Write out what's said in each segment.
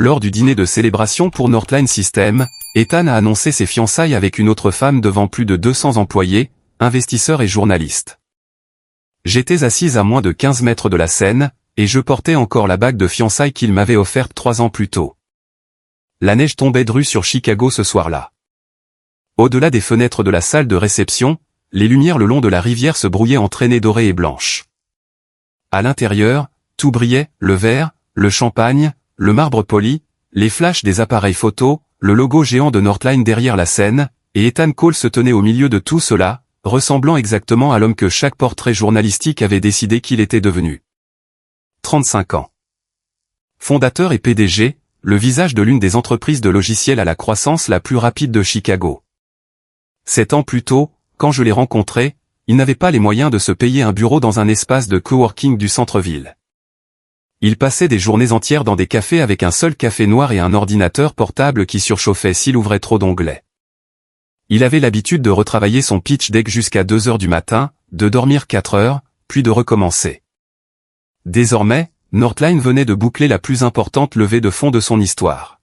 Lors du dîner de célébration pour Northline Systems, Ethan a annoncé ses fiançailles avec une autre femme devant plus de 200 employés, investisseurs et journalistes. J'étais assise à moins de 15 mètres de la scène, et je portais encore la bague de fiançailles qu'il m'avait offerte 3 ans plus tôt. La neige tombait drue sur Chicago ce soir-là. Au-delà des fenêtres de la salle de réception, les lumières le long de la rivière se brouillaient en traînées dorées et blanches. À l'intérieur, tout brillait, le verre, le champagne, le marbre poli, les flashs des appareils photo, le logo géant de Northline derrière la scène, et Ethan Cole se tenait au milieu de tout cela, ressemblant exactement à l'homme que chaque portrait journalistique avait décidé qu'il était devenu. 35 ans. Fondateur et PDG, le visage de l'une des entreprises de logiciels à la croissance la plus rapide de Chicago. 7 ans plus tôt, quand je l'ai rencontré, il n'avait pas les moyens de se payer un bureau dans un espace de coworking du centre-ville. Il passait des journées entières dans des cafés avec un seul café noir et un ordinateur portable qui surchauffait s'il ouvrait trop d'onglets. Il avait l'habitude de retravailler son pitch deck jusqu'à 2 heures du matin, de dormir 4 heures, puis de recommencer. Désormais, Northline venait de boucler la plus importante levée de fonds de son histoire.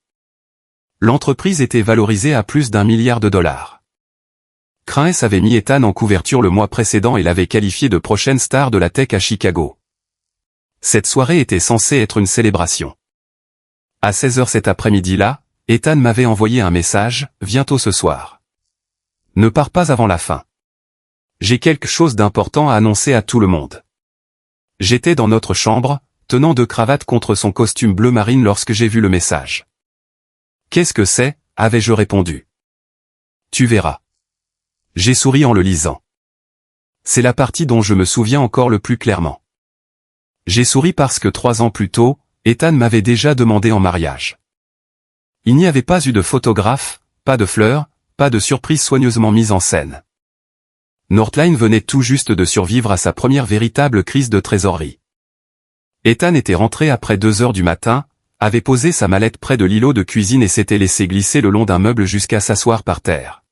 L'entreprise était valorisée à plus d'1 milliard de dollars. Crainess avait mis Ethan en couverture le mois précédent et l'avait qualifié de prochaine star de la tech à Chicago. Cette soirée était censée être une célébration. À 16 heures cet après-midi-là, Ethan m'avait envoyé un message, « Viens tôt ce soir. Ne pars pas avant la fin. J'ai quelque chose d'important à annoncer à tout le monde. » J'étais dans notre chambre, tenant deux cravates contre son costume bleu marine lorsque j'ai vu le message. « Qu'est-ce que c'est ?» avais-je répondu. « Tu verras. » J'ai souri en le lisant. C'est la partie dont je me souviens encore le plus clairement. J'ai souri parce que 3 ans plus tôt, Ethan m'avait déjà demandé en mariage. Il n'y avait pas eu de photographe, pas de fleurs, pas de surprise soigneusement mise en scène. Northline venait tout juste de survivre à sa première véritable crise de trésorerie. Ethan était rentré après 2 heures du matin, avait posé sa mallette près de l'îlot de cuisine et s'était laissé glisser le long d'un meuble jusqu'à s'asseoir par terre.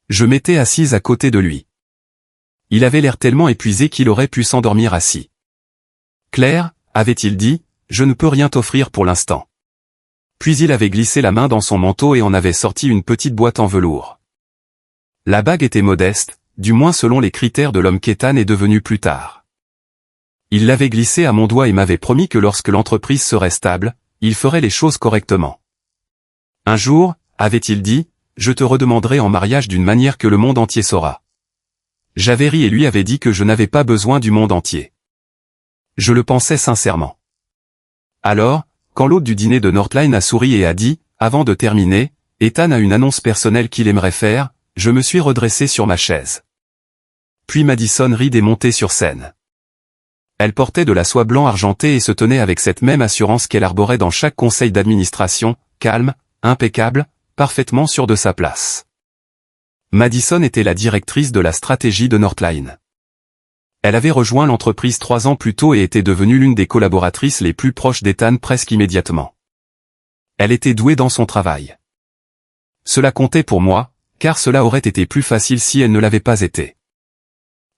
Je m'étais assise à côté de lui. Il avait l'air tellement épuisé qu'il aurait pu s'endormir assis. « Claire, avait-il dit, je ne peux rien t'offrir pour l'instant. » Puis il avait glissé la main dans son manteau et en avait sorti une petite boîte en velours. La bague était modeste, du moins selon les critères de l'homme qu'Ethan est devenu plus tard. Il l'avait glissée à mon doigt et m'avait promis que lorsque l'entreprise serait stable, il ferait les choses correctement. Un jour, avait-il dit, je te redemanderai en mariage d'une manière que le monde entier saura. J'avais ri et lui avait dit que je n'avais pas besoin du monde entier. Je le pensais sincèrement. Alors, quand l'hôte du dîner de Northline a souri et a dit, avant de terminer, Ethan a une annonce personnelle qu'il aimerait faire, je me suis redressé sur ma chaise. Puis Madison Reed est montée sur scène. Elle portait de la soie blanc argentée et se tenait avec cette même assurance qu'elle arborait dans chaque conseil d'administration, calme, impeccable, parfaitement sûre de sa place. Madison était la directrice de la stratégie de Northline. Elle avait rejoint l'entreprise 3 ans plus tôt et était devenue l'une des collaboratrices les plus proches d'Ethan presque immédiatement. Elle était douée dans son travail. Cela comptait pour moi, car cela aurait été plus facile si elle ne l'avait pas été.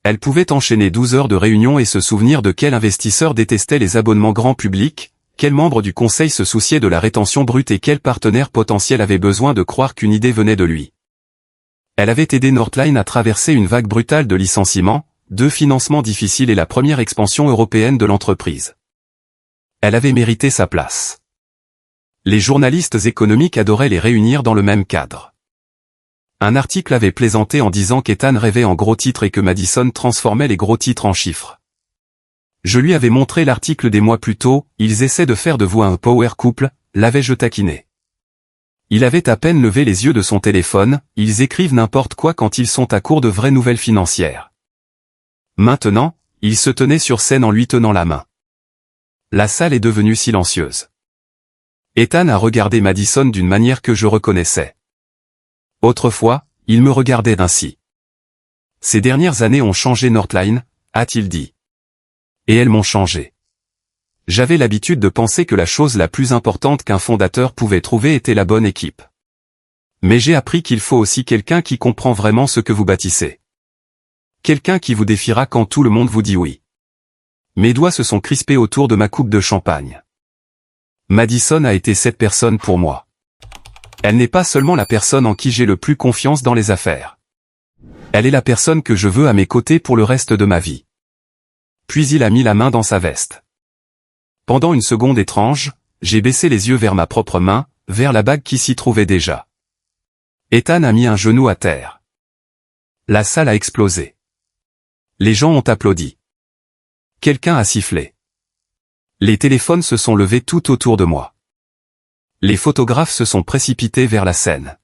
Elle pouvait enchaîner 12 heures de réunion et se souvenir de quel investisseur détestait les abonnements grand public, quel membre du conseil se souciait de la rétention brute et quel partenaire potentiel avait besoin de croire qu'une idée venait de lui. Elle avait aidé Northline à traverser une vague brutale de licenciements, 2 financements difficiles et la première expansion européenne de l'entreprise. Elle avait mérité sa place. Les journalistes économiques adoraient les réunir dans le même cadre. Un article avait plaisanté en disant qu'Ethan rêvait en gros titres et que Madison transformait les gros titres en chiffres. Je lui avais montré l'article des mois plus tôt, ils essaient de faire de vous un power couple, l'avais-je taquiné. Il avait à peine levé les yeux de son téléphone, ils écrivent n'importe quoi quand ils sont à court de vraies nouvelles financières. Maintenant, il se tenait sur scène en lui tenant la main. La salle est devenue silencieuse. Ethan a regardé Madison d'une manière que je reconnaissais. Autrefois, il me regardait ainsi. Ces dernières années ont changé Northline, a-t-il dit. Et elles m'ont changé. J'avais l'habitude de penser que la chose la plus importante qu'un fondateur pouvait trouver était la bonne équipe. Mais j'ai appris qu'il faut aussi quelqu'un qui comprend vraiment ce que vous bâtissez. Quelqu'un qui vous défiera quand tout le monde vous dit oui. Mes doigts se sont crispés autour de ma coupe de champagne. Madison a été cette personne pour moi. Elle n'est pas seulement la personne en qui j'ai le plus confiance dans les affaires. Elle est la personne que je veux à mes côtés pour le reste de ma vie. Puis il a mis la main dans sa veste. Pendant une seconde étrange, j'ai baissé les yeux vers ma propre main, vers la bague qui s'y trouvait déjà. Ethan a mis un genou à terre. La salle a explosé. Les gens ont applaudi. Quelqu'un a sifflé. Les téléphones se sont levés tout autour de moi. Les photographes se sont précipités vers la scène.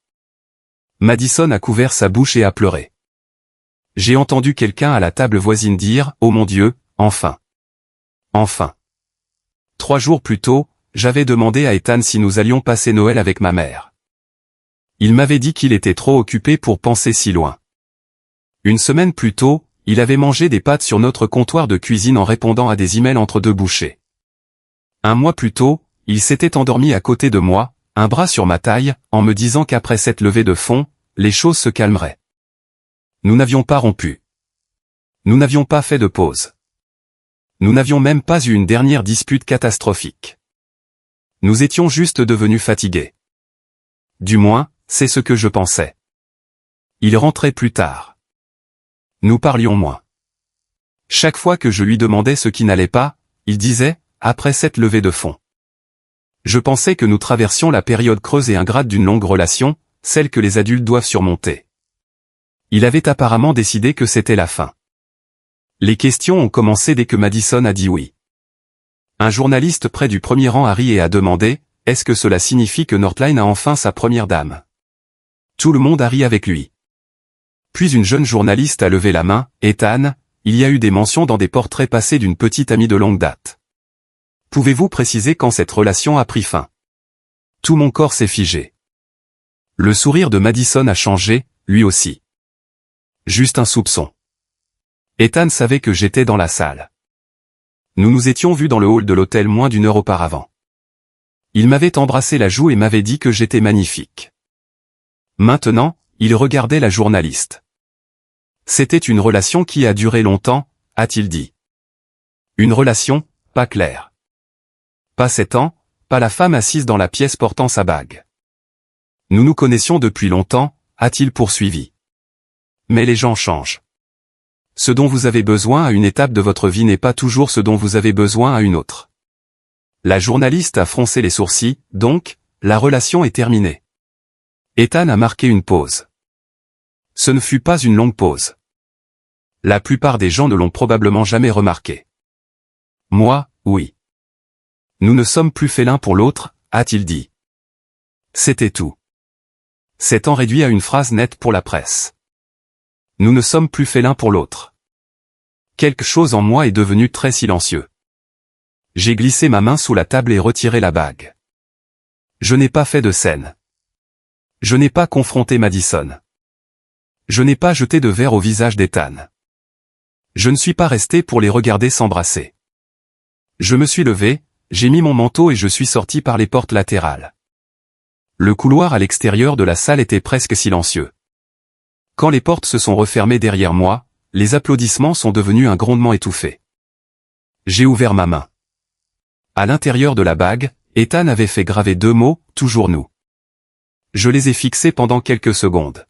Madison a couvert sa bouche et a pleuré. J'ai entendu quelqu'un à la table voisine dire « Oh mon Dieu, enfin ! Enfin !» 3 jours plus tôt, j'avais demandé à Ethan si nous allions passer Noël avec ma mère. Il m'avait dit qu'il était trop occupé pour penser si loin. Une semaine plus tôt, il avait mangé des pâtes sur notre comptoir de cuisine en répondant à des emails entre 2 bouchées. 1 mois plus tôt, il s'était endormi à côté de moi, un bras sur ma taille, en me disant qu'après cette levée de fonds, les choses se calmeraient. Nous n'avions pas rompu. Nous n'avions pas fait de pause. Nous n'avions même pas eu une dernière dispute catastrophique. Nous étions juste devenus fatigués. Du moins, c'est ce que je pensais. Il rentrait plus tard. Nous parlions moins. Chaque fois que je lui demandais ce qui n'allait pas, il disait, après cette levée de fonds. Je pensais que nous traversions la période creuse et ingrate d'une longue relation, celle que les adultes doivent surmonter. Il avait apparemment décidé que c'était la fin. Les questions ont commencé dès que Madison a dit oui. Un journaliste près du premier rang a ri et a demandé, « Est-ce que cela signifie que Northline a enfin sa première dame ?» Tout le monde a ri avec lui. Puis une jeune journaliste a levé la main, « Ethan, il y a eu des mentions dans des portraits passés d'une petite amie de longue date. Pouvez-vous préciser quand cette relation a pris fin ?» Tout mon corps s'est figé. Le sourire de Madison a changé, lui aussi. Juste un soupçon. Ethan savait que j'étais dans la salle. Nous nous étions vus dans le hall de l'hôtel moins d'1 heure auparavant. Il m'avait embrassé la joue et m'avait dit que j'étais magnifique. Maintenant, il regardait la journaliste. C'était une relation qui a duré longtemps, a-t-il dit. Une relation, pas claire. Pas 7 ans, pas la femme assise dans la pièce portant sa bague. Nous nous connaissions depuis longtemps, a-t-il poursuivi. Mais les gens changent. Ce dont vous avez besoin à une étape de votre vie n'est pas toujours ce dont vous avez besoin à une autre. La journaliste a froncé les sourcils, donc, la relation est terminée. Ethan a marqué une pause. Ce ne fut pas une longue pause. La plupart des gens ne l'ont probablement jamais remarqué. Moi, oui. Nous ne sommes plus faits l'un pour l'autre, a-t-il dit. C'était tout. C'est temps réduit à une phrase nette pour la presse. Nous ne sommes plus faits l'un pour l'autre. Quelque chose en moi est devenu très silencieux. J'ai glissé ma main sous la table et retiré la bague. Je n'ai pas fait de scène. Je n'ai pas confronté Madison. Je n'ai pas jeté de verre au visage d'Ethan. Je ne suis pas resté pour les regarder s'embrasser. Je me suis levé, j'ai mis mon manteau et je suis sorti par les portes latérales. Le couloir à l'extérieur de la salle était presque silencieux. Quand les portes se sont refermées derrière moi, les applaudissements sont devenus un grondement étouffé. J'ai ouvert ma main. À l'intérieur de la bague, Ethan avait fait graver 2 mots, « Toujours nous ». Je les ai fixés pendant quelques secondes.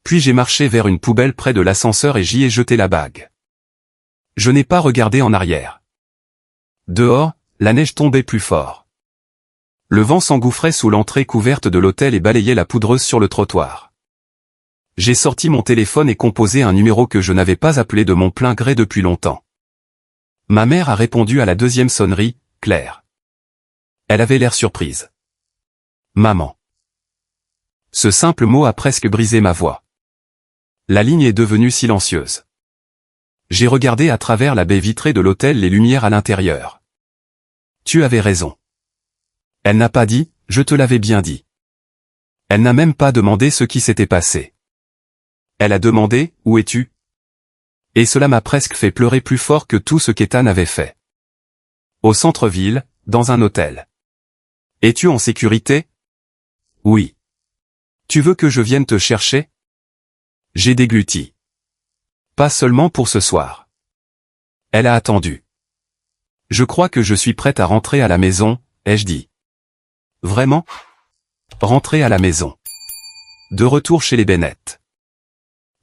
Puis j'ai marché vers une poubelle près de l'ascenseur et j'y ai jeté la bague. Je n'ai pas regardé en arrière. Dehors, la neige tombait plus fort. Le vent s'engouffrait sous l'entrée couverte de l'hôtel et balayait la poudreuse sur le trottoir. J'ai sorti mon téléphone et composé un numéro que je n'avais pas appelé de mon plein gré depuis longtemps. Ma mère a répondu à la 2e sonnerie, Claire. Elle avait l'air surprise. Maman. Ce simple mot a presque brisé ma voix. La ligne est devenue silencieuse. J'ai regardé à travers la baie vitrée de l'hôtel les lumières à l'intérieur. Tu avais raison. Elle n'a pas dit, je te l'avais bien dit. Elle n'a même pas demandé ce qui s'était passé. Elle a demandé, où es-tu? Et cela m'a presque fait pleurer plus fort que tout ce qu'Ethan avait fait. Au centre-ville, dans un hôtel. Es-tu en sécurité? Oui. Tu veux que je vienne te chercher? J'ai dégluti. Pas seulement pour ce soir. Elle a attendu. Je crois que je suis prête à rentrer à la maison, ai-je dit. Vraiment? Rentrez à la maison. De retour chez les Bennett.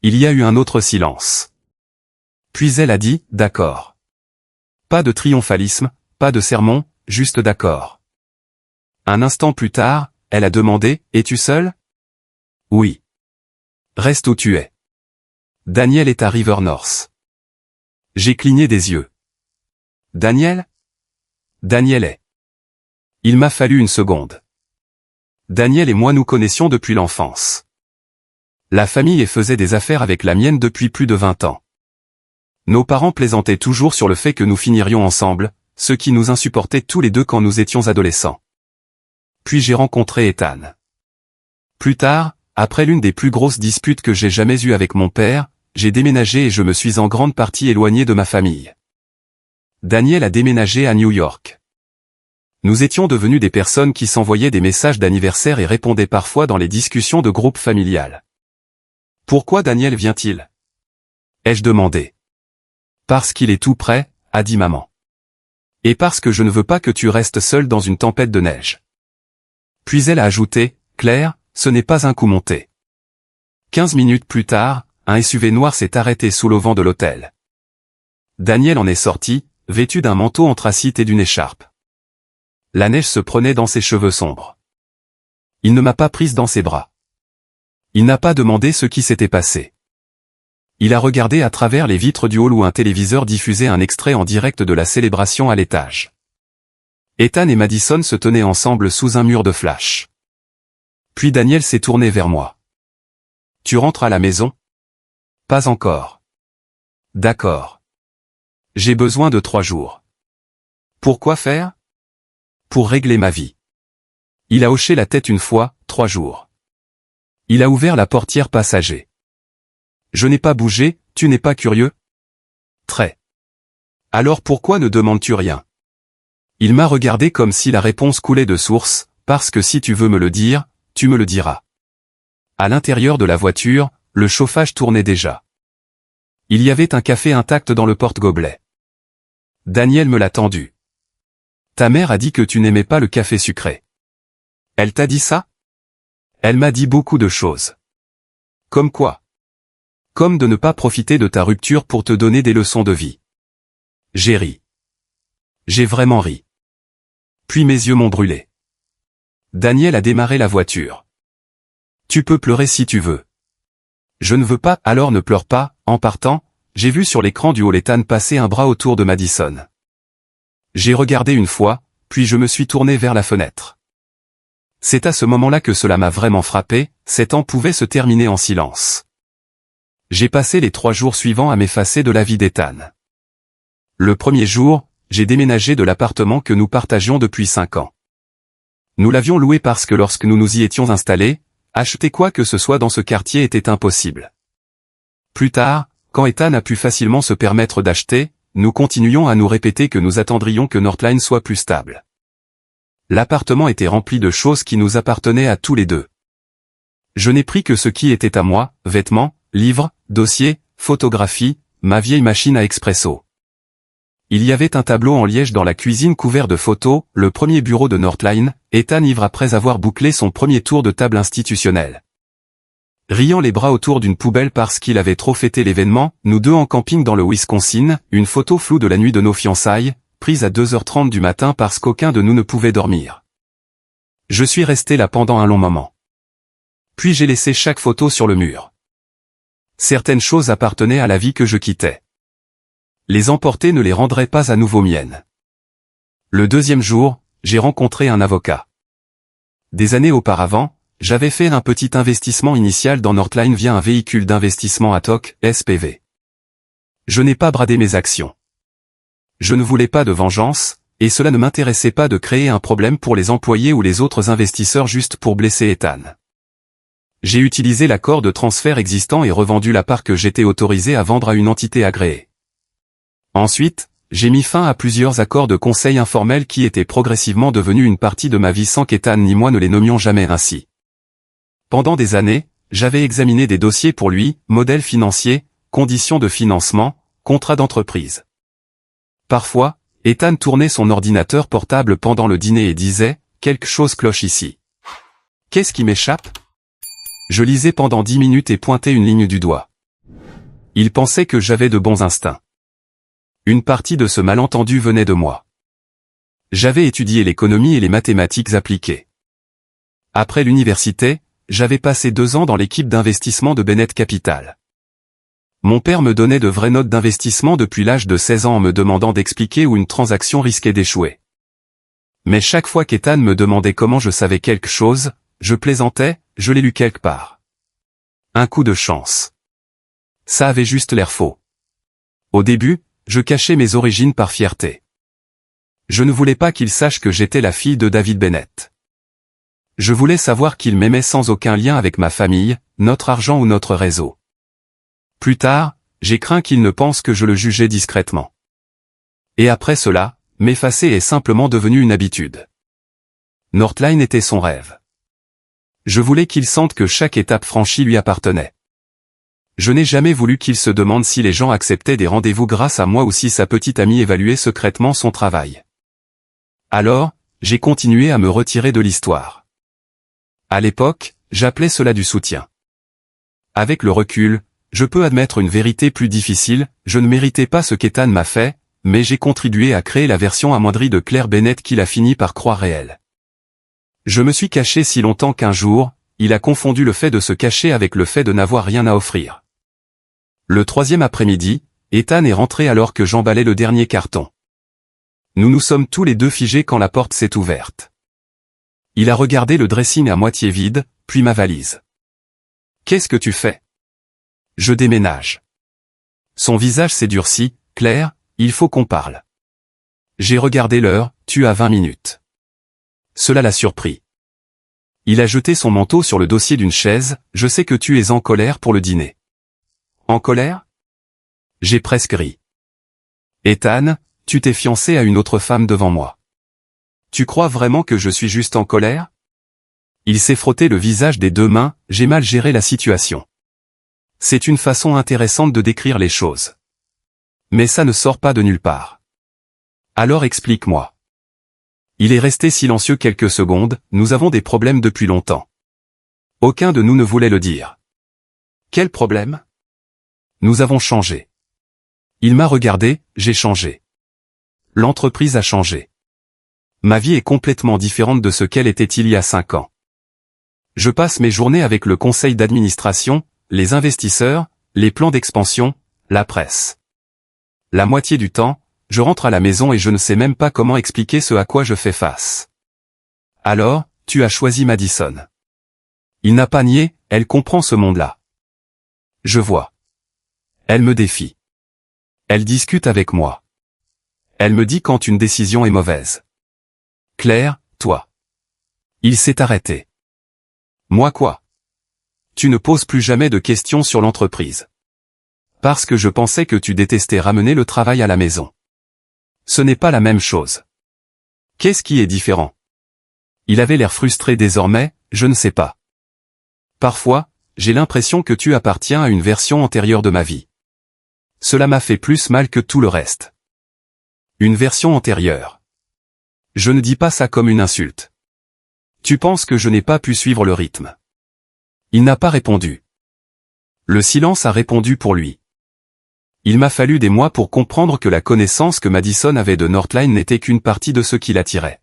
Il y a eu un autre silence. Puis elle a dit, d'accord. Pas de triomphalisme, pas de sermon, juste d'accord. Un instant plus tard, elle a demandé, es-tu seul? Oui. Reste où tu es. Daniel est à River North. J'ai cligné des yeux. Daniel? Daniel est. Il m'a fallu une seconde. Daniel et moi nous connaissions depuis l'enfance. La famille faisait des affaires avec la mienne depuis plus de 20 ans. Nos parents plaisantaient toujours sur le fait que nous finirions ensemble, ce qui nous insupportait tous les deux quand nous étions adolescents. Puis j'ai rencontré Ethan. Plus tard, après l'une des plus grosses disputes que j'ai jamais eues avec mon père, j'ai déménagé et je me suis en grande partie éloigné de ma famille. Daniel a déménagé à New York. Nous étions devenus des personnes qui s'envoyaient des messages d'anniversaire et répondaient parfois dans les discussions de groupe familial. Pourquoi Daniel vient-il? Ai-je demandé. Parce qu'il est tout prêt, a dit maman. Et parce que je ne veux pas que tu restes seul dans une tempête de neige. Puis elle a ajouté, Claire, ce n'est pas un coup monté. 15 minutes plus tard, un SUV noir s'est arrêté sous l'auvent de l'hôtel. Daniel en est sorti, vêtu d'un manteau anthracite et d'une écharpe. La neige se prenait dans ses cheveux sombres. Il ne m'a pas prise dans ses bras. Il n'a pas demandé ce qui s'était passé. Il a regardé à travers les vitres du hall où un téléviseur diffusait un extrait en direct de la célébration à l'étage. Ethan et Madison se tenaient ensemble sous un mur de flash. Puis Daniel s'est tourné vers moi. Tu rentres à la maison? Pas encore. D'accord. J'ai besoin de 3 jours. Pourquoi faire? Pour régler ma vie. Il a hoché la tête une fois, 3 jours. Il a ouvert la portière passager. Je n'ai pas bougé, tu n'es pas curieux? Très. Alors pourquoi ne demandes-tu rien? Il m'a regardé comme si la réponse coulait de source, parce que si tu veux me le dire, tu me le diras. À l'intérieur de la voiture, le chauffage tournait déjà. Il y avait un café intact dans le porte-gobelet. Daniel me l'a tendu. Ta mère a dit que tu n'aimais pas le café sucré. Elle t'a dit ça? Elle m'a dit beaucoup de choses. Comme quoi? Comme de ne pas profiter de ta rupture pour te donner des leçons de vie. J'ai ri. J'ai vraiment ri. Puis mes yeux m'ont brûlé. Daniel a démarré la voiture. Tu peux pleurer si tu veux. Je ne veux pas, alors ne pleure pas. En partant, j'ai vu sur l'écran du hall Ethan passer un bras autour de Madison. J'ai regardé une fois, puis je me suis tourné vers la fenêtre. C'est à ce moment-là que cela m'a vraiment frappé, ces temps pouvaient se terminer en silence. J'ai passé les 3 jours suivants à m'effacer de la vie d'Ethan. Le premier jour, j'ai déménagé de l'appartement que nous partagions depuis 5 ans. Nous l'avions loué parce que lorsque nous nous y étions installés, acheter quoi que ce soit dans ce quartier était impossible. Plus tard, quand Ethan a pu facilement se permettre d'acheter, nous continuions à nous répéter que nous attendrions que Northline soit plus stable. L'appartement était rempli de choses qui nous appartenaient à tous les deux. Je n'ai pris que ce qui était à moi, vêtements, livres, dossiers, photographies, ma vieille machine à expresso. Il y avait un tableau en liège dans la cuisine couvert de photos, le premier bureau de Northline, Ethan ivre après avoir bouclé son premier tour de table institutionnel. Riant les bras autour d'une poubelle parce qu'il avait trop fêté l'événement, nous deux en camping dans le Wisconsin, une photo floue de la nuit de nos fiançailles, prise à 2h30 du matin parce qu'aucun de nous ne pouvait dormir. Je suis resté là pendant un long moment. Puis j'ai laissé chaque photo sur le mur. Certaines choses appartenaient à la vie que je quittais. Les emporter ne les rendrait pas à nouveau miennes. Le deuxième jour, j'ai rencontré un avocat. Des années auparavant, j'avais fait un petit investissement initial dans Northline via un véhicule d'investissement ad hoc, SPV. Je n'ai pas bradé mes actions. Je ne voulais pas de vengeance, et cela ne m'intéressait pas de créer un problème pour les employés ou les autres investisseurs juste pour blesser Ethan. J'ai utilisé l'accord de transfert existant et revendu la part que j'étais autorisé à vendre à une entité agréée. Ensuite, j'ai mis fin à plusieurs accords de conseil informels qui étaient progressivement devenus une partie de ma vie sans qu'Ethan ni moi ne les nommions jamais ainsi. Pendant des années, j'avais examiné des dossiers pour lui, modèles financiers, conditions de financement, contrats d'entreprise. Parfois, Ethan tournait son ordinateur portable pendant le dîner et disait « Quelque chose cloche ici. Qu'est-ce qui m'échappe ?» Je lisais pendant 10 minutes et pointais une ligne du doigt. Il pensait que j'avais de bons instincts. Une partie de ce malentendu venait de moi. J'avais étudié l'économie et les mathématiques appliquées. Après l'université, j'avais passé 2 ans dans l'équipe d'investissement de Bennett Capital. Mon père me donnait de vraies notes d'investissement depuis l'âge de 16 ans en me demandant d'expliquer où une transaction risquait d'échouer. Mais chaque fois qu'Ethan me demandait comment je savais quelque chose, je plaisantais, je l'ai lu quelque part. Un coup de chance. Ça avait juste l'air faux. Au début, je cachais mes origines par fierté. Je ne voulais pas qu'il sache que j'étais la fille de David Bennett. Je voulais savoir qu'il m'aimait sans aucun lien avec ma famille, notre argent ou notre réseau. Plus tard, j'ai craint qu'il ne pense que je le jugeais discrètement. Et après cela, m'effacer est simplement devenu une habitude. Northline était son rêve. Je voulais qu'il sente que chaque étape franchie lui appartenait. Je n'ai jamais voulu qu'il se demande si les gens acceptaient des rendez-vous grâce à moi ou si sa petite amie évaluait secrètement son travail. Alors, j'ai continué à me retirer de l'histoire. À l'époque, j'appelais cela du soutien. Avec le recul, je peux admettre une vérité plus difficile, je ne méritais pas ce qu'Ethan m'a fait, mais j'ai contribué à créer la version amoindrie de Claire Bennett qu'il a fini par croire réelle. Je me suis caché si longtemps qu'un jour, il a confondu le fait de se cacher avec le fait de n'avoir rien à offrir. Le 3e après-midi, Ethan est rentré alors que j'emballais le dernier carton. Nous nous sommes tous les deux figés quand la porte s'est ouverte. Il a regardé le dressing à moitié vide, puis ma valise. « Qu'est-ce que tu fais ?»« Je déménage. » Son visage s'est durci. « Claire, il faut qu'on parle. » J'ai regardé l'heure, « Tu as 20 minutes. » Cela l'a surpris. Il a jeté son manteau sur le dossier d'une chaise. « Je sais que tu es en colère pour le dîner. » En colère? J'ai presque ri. Ethan, tu t'es fiancé à une autre femme devant moi. Tu crois vraiment que je suis juste en colère? Il s'est frotté le visage des 2 mains, j'ai mal géré la situation. C'est une façon intéressante de décrire les choses. Mais ça ne sort pas de nulle part. Alors explique-moi. Il est resté silencieux quelques secondes, nous avons des problèmes depuis longtemps. Aucun de nous ne voulait le dire. Quel problème? Nous avons changé. Il m'a regardé, j'ai changé. L'entreprise a changé. Ma vie est complètement différente de ce qu'elle était il y a 5 ans. Je passe mes journées avec le conseil d'administration, les investisseurs, les plans d'expansion, la presse. La moitié du temps, je rentre à la maison et je ne sais même pas comment expliquer ce à quoi je fais face. Alors, tu as choisi Madison. Il n'a pas nié, elle comprend ce monde-là. Je vois. Elle me défie. Elle discute avec moi. Elle me dit quand une décision est mauvaise. Claire, toi. Il s'est arrêté. Moi quoi? Tu ne poses plus jamais de questions sur l'entreprise. Parce que je pensais que tu détestais ramener le travail à la maison. Ce n'est pas la même chose. Qu'est-ce qui est différent? Il avait l'air frustré désormais, je ne sais pas. Parfois, j'ai l'impression que tu appartiens à une version antérieure de ma vie. Cela m'a fait plus mal que tout le reste. Une version antérieure. Je ne dis pas ça comme une insulte. Tu penses que je n'ai pas pu suivre le rythme. Il n'a pas répondu. Le silence a répondu pour lui. Il m'a fallu des mois pour comprendre que la connaissance que Madison avait de Northline n'était qu'une partie de ce qui l'attirait.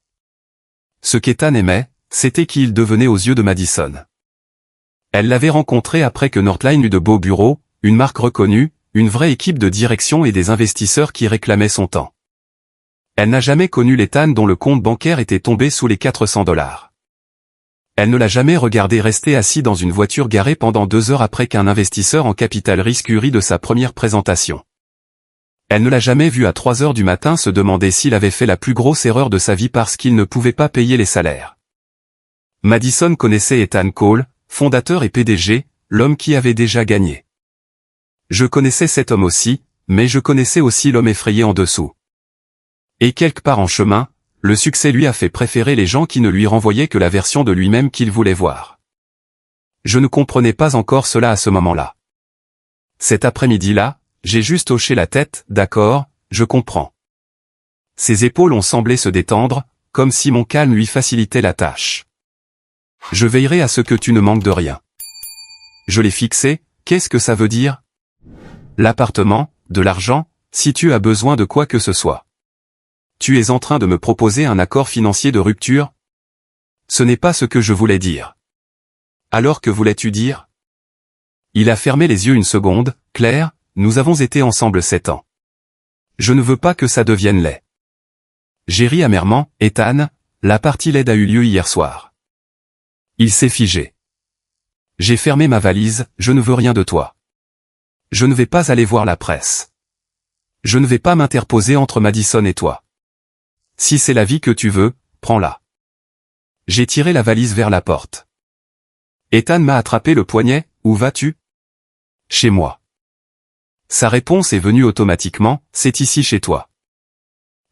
Ce qu'Ethan aimait, c'était qui il devenait aux yeux de Madison. Elle l'avait rencontré après que Northline eut de beaux bureaux, une marque reconnue, une vraie équipe de direction et des investisseurs qui réclamaient son temps. Elle n'a jamais connu l'Ethan dont le compte bancaire était tombé sous les $400. Elle ne l'a jamais regardé rester assis dans une voiture garée pendant 2 heures après qu'un investisseur en capital risque eut ri de sa première présentation. Elle ne l'a jamais vu à 3 heures du matin se demander s'il avait fait la plus grosse erreur de sa vie parce qu'il ne pouvait pas payer les salaires. Madison connaissait Ethan Cole, fondateur et PDG, l'homme qui avait déjà gagné. Je connaissais cet homme aussi, mais je connaissais aussi l'homme effrayé en dessous. Et quelque part en chemin, le succès lui a fait préférer les gens qui ne lui renvoyaient que la version de lui-même qu'il voulait voir. Je ne comprenais pas encore cela à ce moment-là. Cet après-midi-là, j'ai juste hoché la tête, d'accord, je comprends. Ses épaules ont semblé se détendre, comme si mon calme lui facilitait la tâche. Je veillerai à ce que tu ne manques de rien. Je l'ai fixé, qu'est-ce que ça veut dire? L'appartement, de l'argent, si tu as besoin de quoi que ce soit. Tu es en train de me proposer un accord financier de rupture? Ce n'est pas ce que je voulais dire. Alors que voulais-tu dire? Il a fermé les yeux une seconde. Claire, nous avons été ensemble 7 ans. Je ne veux pas que ça devienne laid. J'ai ri amèrement. Ethan, la partie laide a eu lieu hier soir. Il s'est figé. J'ai fermé ma valise, je ne veux rien de toi. Je ne vais pas aller voir la presse. Je ne vais pas m'interposer entre Madison et toi. Si c'est la vie que tu veux, prends-la. J'ai tiré la valise vers la porte. Ethan m'a attrapé le poignet. Où vas-tu? Chez moi. Sa réponse est venue automatiquement, c'est ici chez toi.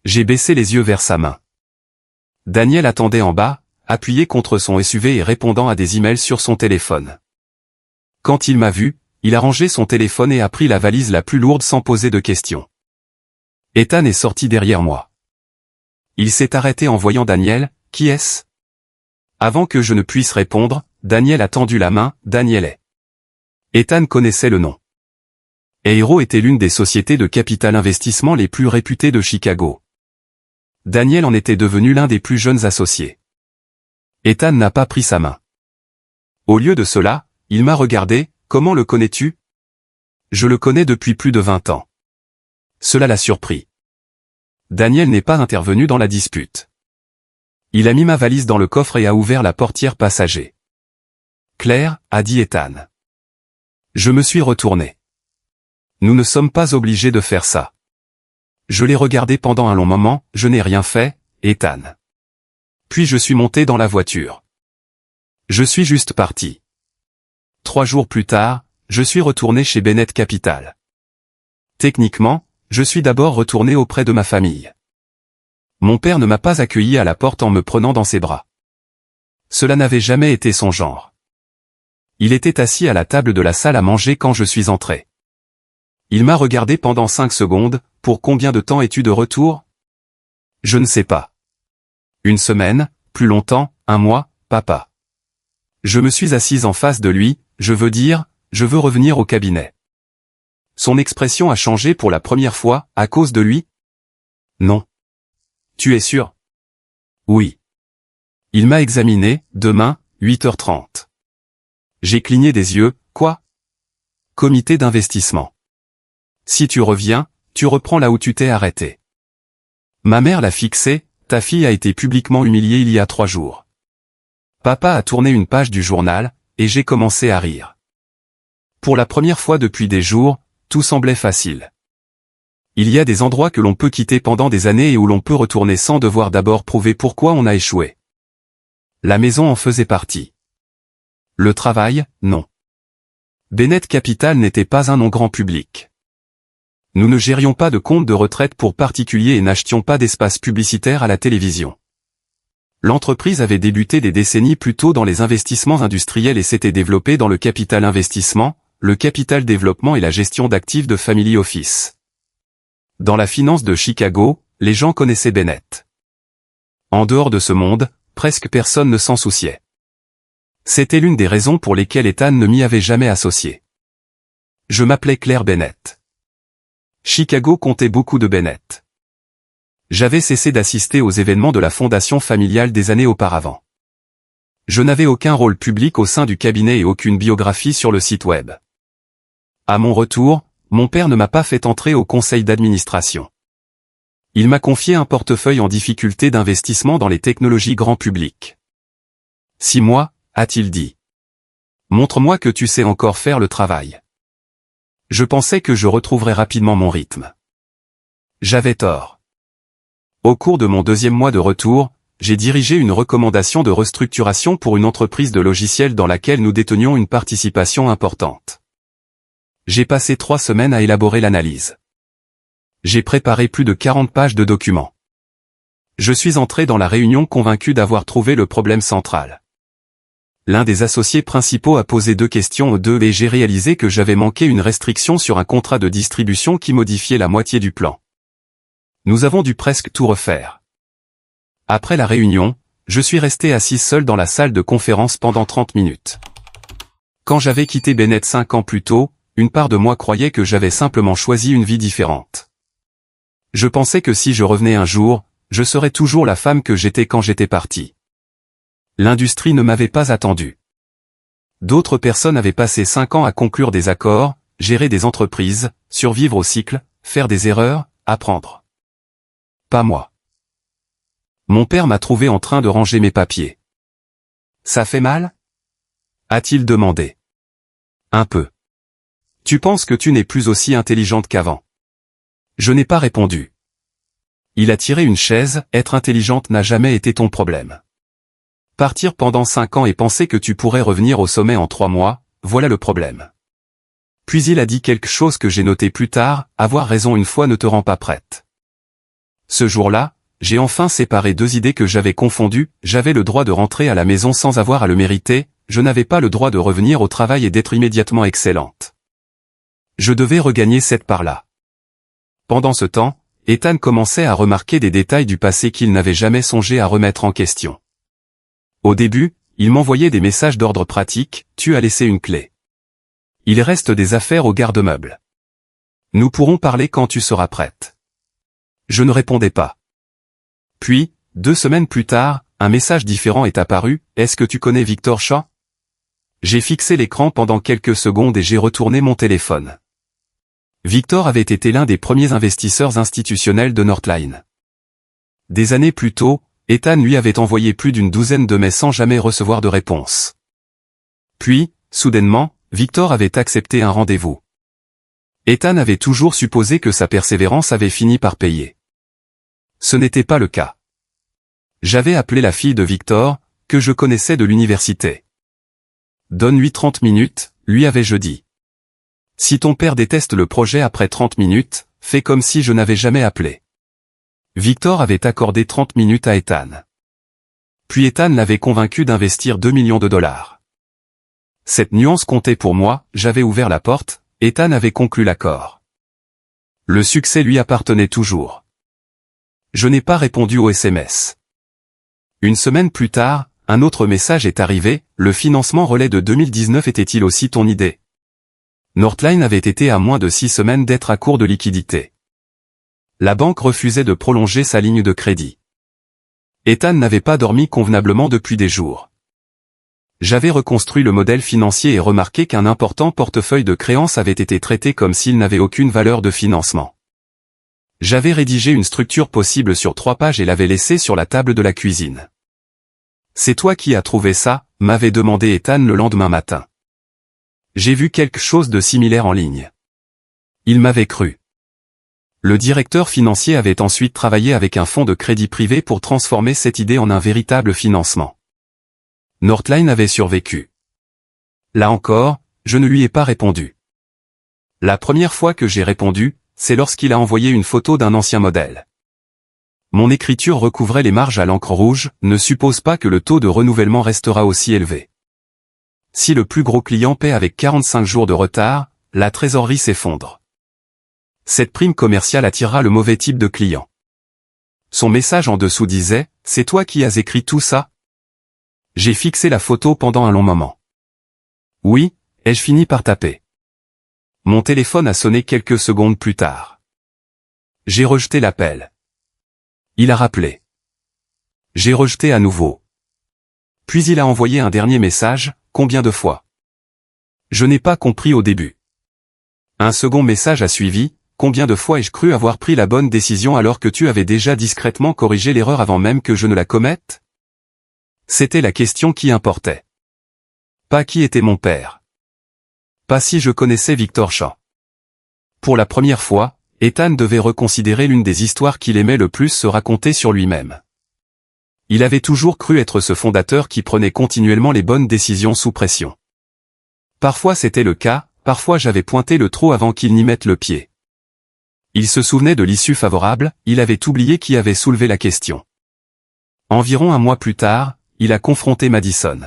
J'ai baissé les yeux vers sa main. Daniel attendait en bas, appuyé contre son SUV et répondant à des emails sur son téléphone. Quand il m'a vu, il a rangé son téléphone et a pris la valise la plus lourde sans poser de questions. Ethan est sorti derrière moi. Il s'est arrêté en voyant Daniel. Qui est-ce? Avant que je ne puisse répondre, Daniel a tendu la main. Daniel est. Ethan connaissait le nom. Aero était l'une des sociétés de capital investissement les plus réputées de Chicago. Daniel en était devenu l'un des plus jeunes associés. Ethan n'a pas pris sa main. Au lieu de cela, il m'a regardé. Comment le connais-tu? Je le connais depuis plus de 20 ans. Cela l'a surpris. Daniel n'est pas intervenu dans la dispute. Il a mis ma valise dans le coffre et a ouvert la portière passager. Claire, a dit Ethan. Je me suis retourné. Nous ne sommes pas obligés de faire ça. Je l'ai regardé pendant un long moment, je n'ai rien fait, Ethan. Puis je suis monté dans la voiture. Je suis juste parti. 3 jours plus tard, je suis retourné chez Bennett Capital. Techniquement, je suis d'abord retourné auprès de ma famille. Mon père ne m'a pas accueilli à la porte en me prenant dans ses bras. Cela n'avait jamais été son genre. Il était assis à la table de la salle à manger quand je suis entré. Il m'a regardé pendant 5 secondes. Pour combien de temps es-tu de retour? Je ne sais pas. 1 semaine, plus longtemps, 1 mois, papa. Je me suis assise en face de lui, je veux dire, je veux revenir au cabinet. Son expression a changé pour la première fois, à cause de lui? Non. Tu es sûr? Oui. Il m'a examiné. Demain, 8h30. J'ai cligné des yeux. Quoi? Comité d'investissement. Si tu reviens, tu reprends là où tu t'es arrêté. Ma mère l'a fixé. Ta fille a été publiquement humiliée il y a 3 jours. Papa a tourné une page du journal, et j'ai commencé à rire. Pour la première fois depuis des jours, tout semblait facile. Il y a des endroits que l'on peut quitter pendant des années et où l'on peut retourner sans devoir d'abord prouver pourquoi on a échoué. La maison en faisait partie. Le travail, non. Bennett Capital n'était pas un nom grand public. Nous ne gérions pas de compte de retraite pour particuliers et n'achetions pas d'espace publicitaire à la télévision. L'entreprise avait débuté des décennies plus tôt dans les investissements industriels et s'était développée dans le capital investissement, le capital développement et la gestion d'actifs de family office. Dans la finance de Chicago, les gens connaissaient Bennett. En dehors de ce monde, presque personne ne s'en souciait. C'était l'une des raisons pour lesquelles Ethan ne m'y avait jamais associé. Je m'appelais Claire Bennett. Chicago comptait beaucoup de Bennett. J'avais cessé d'assister aux événements de la fondation familiale des années auparavant. Je n'avais aucun rôle public au sein du cabinet et aucune biographie sur le site web. À mon retour, mon père ne m'a pas fait entrer au conseil d'administration. Il m'a confié un portefeuille en difficulté d'investissement dans les technologies grand public. 6 mois, a-t-il dit. Montre-moi que tu sais encore faire le travail. Je pensais que je retrouverais rapidement mon rythme. J'avais tort. Au cours de mon 2e mois de retour, j'ai dirigé une recommandation de restructuration pour une entreprise de logiciels dans laquelle nous détenions une participation importante. J'ai passé 3 semaines à élaborer l'analyse. J'ai préparé plus de 40 pages de documents. Je suis entré dans la réunion convaincu d'avoir trouvé le problème central. L'un des associés principaux a posé 2 questions aux 2 et j'ai réalisé que j'avais manqué une restriction sur un contrat de distribution qui modifiait la moitié du plan. Nous avons dû presque tout refaire. Après la réunion, je suis resté assis seul dans la salle de conférence pendant 30 minutes. Quand j'avais quitté Bennett 5 ans plus tôt, une part de moi croyait que j'avais simplement choisi une vie différente. Je pensais que si je revenais un jour, je serais toujours la femme que j'étais quand j'étais parti. L'industrie ne m'avait pas attendu. D'autres personnes avaient passé 5 ans à conclure des accords, gérer des entreprises, survivre au cycle, faire des erreurs, apprendre. Pas moi. Mon père m'a trouvé en train de ranger mes papiers. Ça fait mal? A-t-il demandé. Un peu. Tu penses que tu n'es plus aussi intelligente qu'avant? Je n'ai pas répondu. Il a tiré une chaise, être intelligente n'a jamais été ton problème. Partir pendant 5 ans et penser que tu pourrais revenir au sommet en 3 mois, voilà le problème. Puis il a dit quelque chose que j'ai noté plus tard, avoir raison une fois ne te rend pas prête. Ce jour-là, j'ai enfin séparé deux idées que j'avais confondues, j'avais le droit de rentrer à la maison sans avoir à le mériter, je n'avais pas le droit de revenir au travail et d'être immédiatement excellente. Je devais regagner cette part-là. Pendant ce temps, Ethan commençait à remarquer des détails du passé qu'il n'avait jamais songé à remettre en question. Au début, il m'envoyait des messages d'ordre pratique, tu as laissé une clé. Il reste des affaires au garde-meuble. Nous pourrons parler quand tu seras prête. Je ne répondais pas. Puis, 2 semaines plus tard, un message différent est apparu, est-ce que tu connais Victor Shaw? J'ai fixé l'écran pendant quelques secondes et j'ai retourné mon téléphone. Victor avait été l'un des premiers investisseurs institutionnels de Northline. Des années plus tôt, Ethan lui avait envoyé plus d'une douzaine de mails sans jamais recevoir de réponse. Puis, soudainement, Victor avait accepté un rendez-vous. Ethan avait toujours supposé que sa persévérance avait fini par payer. Ce n'était pas le cas. J'avais appelé la fille de Victor, que je connaissais de l'université. Donne-lui 30 minutes, lui avais-je dit. Si ton père déteste le projet après 30 minutes, fais comme si je n'avais jamais appelé. Victor avait accordé 30 minutes à Ethan. Puis Ethan l'avait convaincu d'investir 2 millions de dollars. Cette nuance comptait pour moi, j'avais ouvert la porte, Ethan avait conclu l'accord. Le succès lui appartenait toujours. Je n'ai pas répondu au SMS. Une semaine plus tard, un autre message est arrivé, le financement relais de 2019 était-il aussi ton idée? Northline avait été à moins de 6 semaines d'être à court de liquidité. La banque refusait de prolonger sa ligne de crédit. Ethan n'avait pas dormi convenablement depuis des jours. J'avais reconstruit le modèle financier et remarqué qu'un important portefeuille de créances avait été traité comme s'il n'avait aucune valeur de financement. J'avais rédigé une structure possible sur 3 pages et l'avais laissée sur la table de la cuisine. C'est toi qui as trouvé ça, m'avait demandé Ethan le lendemain matin. J'ai vu quelque chose de similaire en ligne. Il m'avait cru. Le directeur financier avait ensuite travaillé avec un fonds de crédit privé pour transformer cette idée en un véritable financement. Northline avait survécu. Là encore, je ne lui ai pas répondu. La première fois que j'ai répondu, c'est lorsqu'il a envoyé une photo d'un ancien modèle. Mon écriture recouvrait les marges à l'encre rouge, ne suppose pas que le taux de renouvellement restera aussi élevé. Si le plus gros client paie avec 45 jours de retard, la trésorerie s'effondre. Cette prime commerciale attirera le mauvais type de client. Son message en dessous disait, c'est toi qui as écrit tout ça? J'ai fixé la photo pendant un long moment. Oui, ai-je fini par taper. Mon téléphone a sonné quelques secondes plus tard. J'ai rejeté l'appel. Il a rappelé. J'ai rejeté à nouveau. Puis il a envoyé un dernier message, combien de fois? Je n'ai pas compris au début. Un second message a suivi, combien de fois ai-je cru avoir pris la bonne décision alors que tu avais déjà discrètement corrigé l'erreur avant même que je ne la commette? C'était la question qui importait. Pas qui était mon père. Pas si je connaissais Victor Shaw. Pour la première fois, Ethan devait reconsidérer l'une des histoires qu'il aimait le plus se raconter sur lui-même. Il avait toujours cru être ce fondateur qui prenait continuellement les bonnes décisions sous pression. Parfois c'était le cas, parfois j'avais pointé le trou avant qu'il n'y mette le pied. Il se souvenait de l'issue favorable, il avait oublié qui avait soulevé la question. Environ un mois plus tard, il a confronté Madison.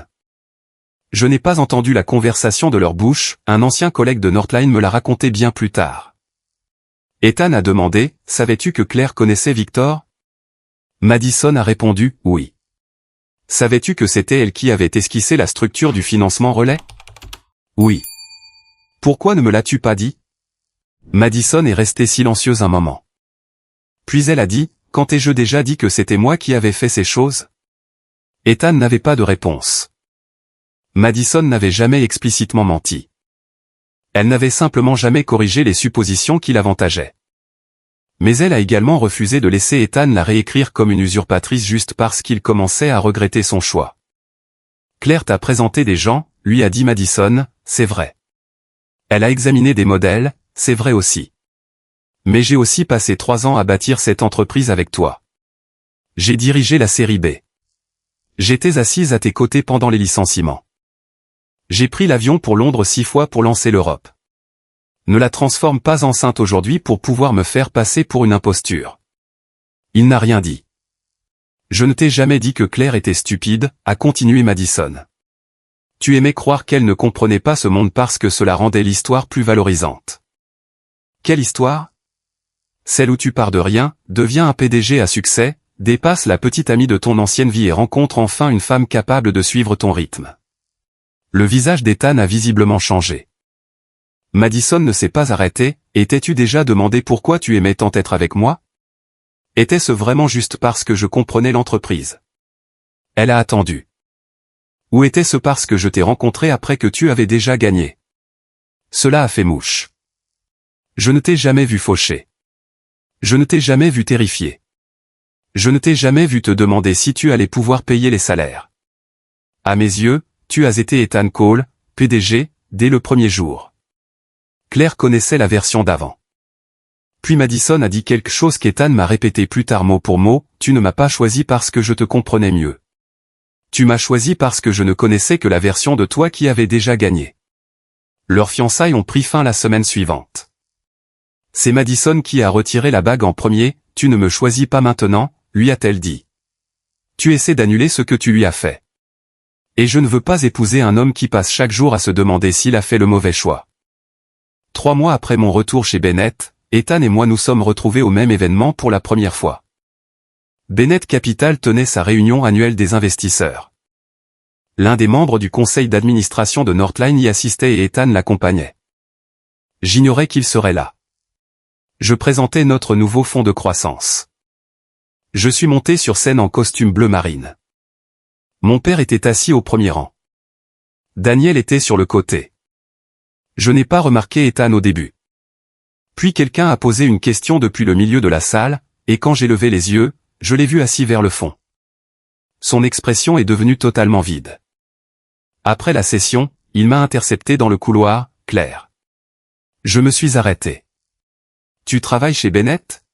Je n'ai pas entendu la conversation de leur bouche, un ancien collègue de Northline me l'a raconté bien plus tard. Ethan a demandé, savais-tu que Claire connaissait Victor? Madison a répondu, oui. Savais-tu que c'était elle qui avait esquissé la structure du financement relais? Oui. Pourquoi ne me l'as-tu pas dit? Madison est restée silencieuse un moment. Puis elle a dit, quand t'ai-je déjà dit que c'était moi qui avais fait ces choses? Ethan n'avait pas de réponse. Madison n'avait jamais explicitement menti. Elle n'avait simplement jamais corrigé les suppositions qui l'avantageaient. Mais elle a également refusé de laisser Ethan la réécrire comme une usurpatrice juste parce qu'il commençait à regretter son choix. Claire t'a présenté des gens, lui a dit Madison, c'est vrai. Elle a examiné des modèles, c'est vrai aussi. Mais j'ai aussi passé 3 ans à bâtir cette entreprise avec toi. J'ai dirigé la série B. J'étais assise à tes côtés pendant les licenciements. J'ai pris l'avion pour Londres 6 fois pour lancer l'Europe. Ne la transforme pas enceinte aujourd'hui pour pouvoir me faire passer pour une imposture. Il n'a rien dit. Je ne t'ai jamais dit que Claire était stupide, a continué Madison. Tu aimais croire qu'elle ne comprenait pas ce monde parce que cela rendait l'histoire plus valorisante. Quelle histoire? Celle où tu pars de rien, deviens un PDG à succès, dépasse la petite amie de ton ancienne vie et rencontre enfin une femme capable de suivre ton rythme. Le visage d'Ethan a visiblement changé. Madison ne s'est pas arrêtée, et t'es-tu déjà demandé pourquoi tu aimais tant être avec moi? Était-ce vraiment juste parce que je comprenais l'entreprise? Elle a attendu. Ou était-ce parce que je t'ai rencontré après que tu avais déjà gagné? Cela a fait mouche. Je ne t'ai jamais vu fauché. Je ne t'ai jamais vu terrifié. Je ne t'ai jamais vu te demander si tu allais pouvoir payer les salaires. À mes yeux, tu as été Ethan Cole, PDG, dès le premier jour. Claire connaissait la version d'avant. Puis Madison a dit quelque chose qu'Ethan m'a répété plus tard mot pour mot, tu ne m'as pas choisi parce que je te comprenais mieux. Tu m'as choisi parce que je ne connaissais que la version de toi qui avait déjà gagné. Leurs fiançailles ont pris fin la semaine suivante. C'est Madison qui a retiré la bague en premier, tu ne me choisis pas maintenant, lui a-t-elle dit. Tu essaies d'annuler ce que tu lui as fait. Et je ne veux pas épouser un homme qui passe chaque jour à se demander s'il a fait le mauvais choix. 3 mois après mon retour chez Bennett, Ethan et moi nous sommes retrouvés au même événement pour la première fois. Bennett Capital tenait sa réunion annuelle des investisseurs. L'un des membres du conseil d'administration de Northline y assistait et Ethan l'accompagnait. J'ignorais qu'il serait là. Je présentais notre nouveau fonds de croissance. Je suis monté sur scène en costume bleu marine. Mon père était assis au premier rang. Daniel était sur le côté. Je n'ai pas remarqué Ethan au début. Puis quelqu'un a posé une question depuis le milieu de la salle, et quand j'ai levé les yeux, je l'ai vu assis vers le fond. Son expression est devenue totalement vide. Après la session, il m'a intercepté dans le couloir, Claire. Je me suis arrêté. Tu travailles chez Bennett?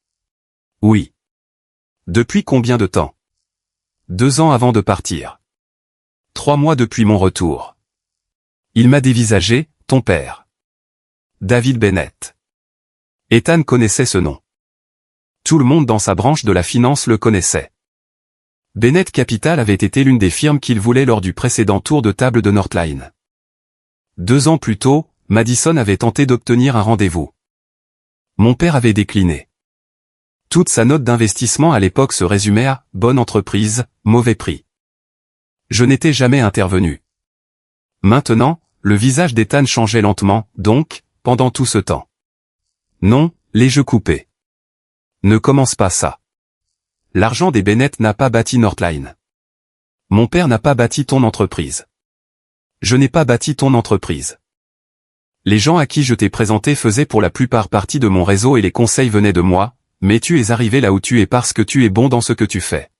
Oui. Depuis combien de temps? 2 ans avant de partir. 3 mois depuis mon retour. Il m'a dévisagé, ton père. David Bennett. Ethan connaissait ce nom. Tout le monde dans sa branche de la finance le connaissait. Bennett Capital avait été l'une des firmes qu'il voulait lors du précédent tour de table de Northline. 2 ans plus tôt, Madison avait tenté d'obtenir un rendez-vous. Mon père avait décliné. Toute sa note d'investissement à l'époque se résumait à « bonne entreprise, mauvais prix ». Je n'étais jamais intervenu. Maintenant, le visage d'Ethan changeait lentement, donc, pendant tout ce temps. Non, les jeux coupés. Ne commence pas ça. L'argent des Bennett n'a pas bâti Northline. Mon père n'a pas bâti ton entreprise. Je n'ai pas bâti ton entreprise. Les gens à qui je t'ai présenté faisaient pour la plupart partie de mon réseau et les conseils venaient de moi, mais tu es arrivé là où tu es parce que tu es bon dans ce que tu fais.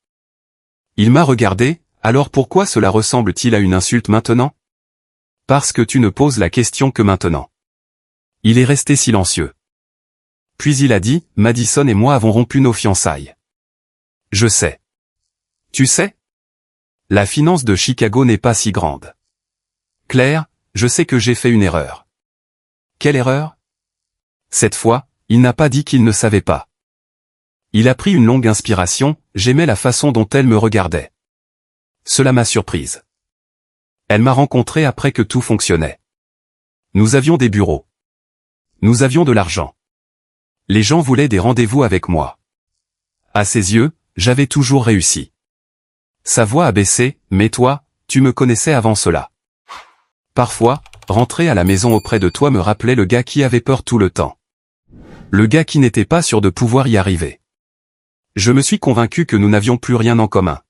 Il m'a regardé, alors pourquoi cela ressemble-t-il à une insulte maintenant? Parce que tu ne poses la question que maintenant. Il est resté silencieux. Puis il a dit, Madison et moi avons rompu nos fiançailles. Je sais. Tu sais? La finance de Chicago n'est pas si grande. Claire, je sais que j'ai fait une erreur. Quelle erreur? Cette fois, il n'a pas dit qu'il ne savait pas. Il a pris une longue inspiration, j'aimais la façon dont elle me regardait. Cela m'a surprise. Elle m'a rencontré après que tout fonctionnait. Nous avions des bureaux. Nous avions de l'argent. Les gens voulaient des rendez-vous avec moi. À ses yeux, j'avais toujours réussi. Sa voix a baissé, mais toi, tu me connaissais avant cela. Parfois, rentrer à la maison auprès de toi me rappelait le gars qui avait peur tout le temps. Le gars qui n'était pas sûr de pouvoir y arriver. Je me suis convaincu que nous n'avions plus rien en commun.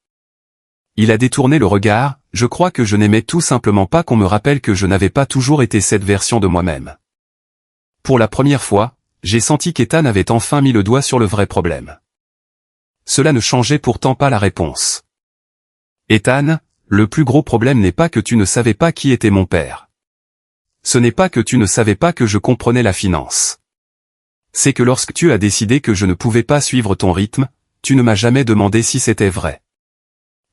Il a détourné le regard, je crois que je n'aimais tout simplement pas qu'on me rappelle que je n'avais pas toujours été cette version de moi-même. Pour la première fois, j'ai senti qu'Ethan avait enfin mis le doigt sur le vrai problème. Cela ne changeait pourtant pas la réponse. Ethan, le plus gros problème n'est pas que tu ne savais pas qui était mon père. Ce n'est pas que tu ne savais pas que je comprenais la finance. C'est que lorsque tu as décidé que je ne pouvais pas suivre ton rythme, tu ne m'as jamais demandé si c'était vrai.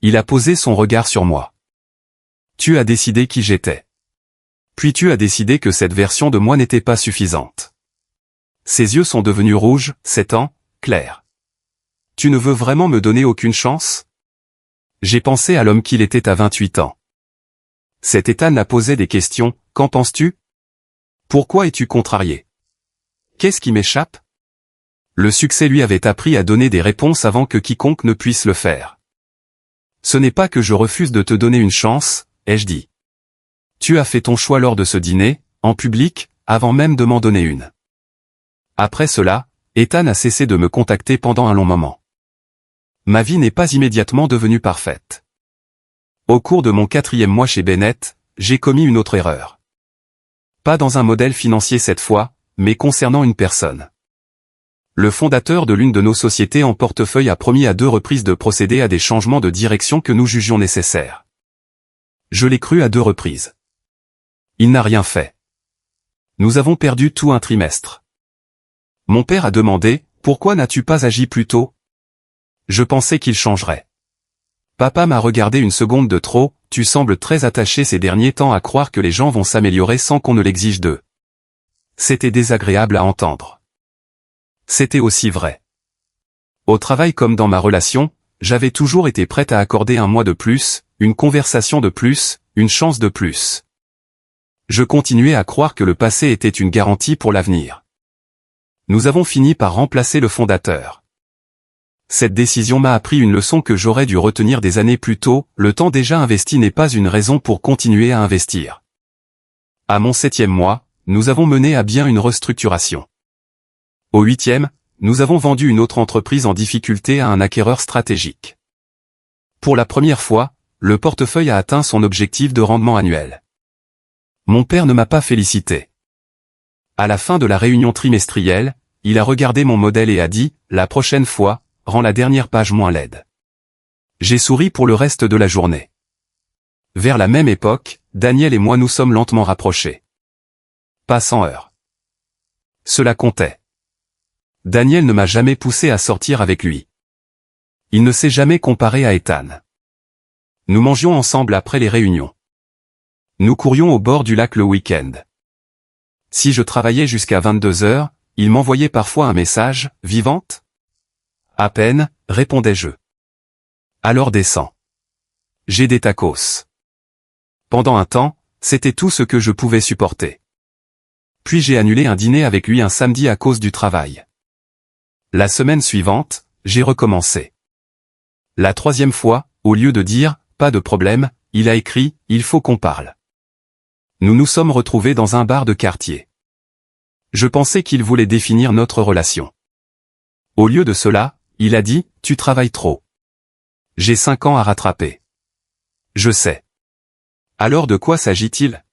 Il a posé son regard sur moi. Tu as décidé qui j'étais. Puis tu as décidé que cette version de moi n'était pas suffisante. Ses yeux sont devenus rouges, 7 ans, Claire. Tu ne veux vraiment me donner aucune chance? J'ai pensé à l'homme qu'il était à 28 ans. Cet Ethan a posé des questions, qu'en penses-tu? Pourquoi es-tu contrarié? Qu'est-ce qui m'échappe? Le succès lui avait appris à donner des réponses avant que quiconque ne puisse le faire. Ce n'est pas que je refuse de te donner une chance, ai-je dit. Tu as fait ton choix lors de ce dîner, en public, avant même de m'en donner une. Après cela, Ethan a cessé de me contacter pendant un long moment. Ma vie n'est pas immédiatement devenue parfaite. Au cours de mon 4e mois chez Bennett, j'ai commis une autre erreur. Pas dans un modèle financier cette fois, mais concernant une personne. Le fondateur de l'une de nos sociétés en portefeuille a promis à 2 reprises de procéder à des changements de direction que nous jugions nécessaires. Je l'ai cru à 2 reprises. Il n'a rien fait. Nous avons perdu tout un trimestre. Mon père a demandé, « Pourquoi n'as-tu pas agi plus tôt ?» Je pensais qu'il changerait. Papa m'a regardé une seconde de trop, « Tu sembles très attaché ces derniers temps à croire que les gens vont s'améliorer sans qu'on ne l'exige d'eux. » C'était désagréable à entendre. C'était aussi vrai. Au travail comme dans ma relation, j'avais toujours été prête à accorder un mois de plus, une conversation de plus, une chance de plus. Je continuais à croire que le passé était une garantie pour l'avenir. Nous avons fini par remplacer le fondateur. Cette décision m'a appris une leçon que j'aurais dû retenir des années plus tôt, le temps déjà investi n'est pas une raison pour continuer à investir. À mon 7e mois, nous avons mené à bien une restructuration. Au 8e, nous avons vendu une autre entreprise en difficulté à un acquéreur stratégique. Pour la première fois, le portefeuille a atteint son objectif de rendement annuel. Mon père ne m'a pas félicité. À la fin de la réunion trimestrielle, il a regardé mon modèle et a dit, « La prochaine fois, rends la dernière page moins laide. » J'ai souri pour le reste de la journée. Vers la même époque, Daniel et moi nous sommes lentement rapprochés. Pas 100 heures. Cela comptait. Daniel ne m'a jamais poussé à sortir avec lui. Il ne s'est jamais comparé à Ethan. Nous mangions ensemble après les réunions. Nous courions au bord du lac le week-end. Si je travaillais jusqu'à 22 heures, il m'envoyait parfois un message, « Vivante ?» À peine, répondais-je. Alors descends. J'ai des tacos. Pendant un temps, c'était tout ce que je pouvais supporter. Puis j'ai annulé un dîner avec lui un samedi à cause du travail. La semaine suivante, j'ai recommencé. La 3e fois, au lieu de dire « Pas de problème », il a écrit « Il faut qu'on parle ». Nous nous sommes retrouvés dans un bar de quartier. Je pensais qu'il voulait définir notre relation. Au lieu de cela, il a dit « Tu travailles trop. J'ai 5 ans à rattraper. » Je sais. Alors de quoi s'agit-il?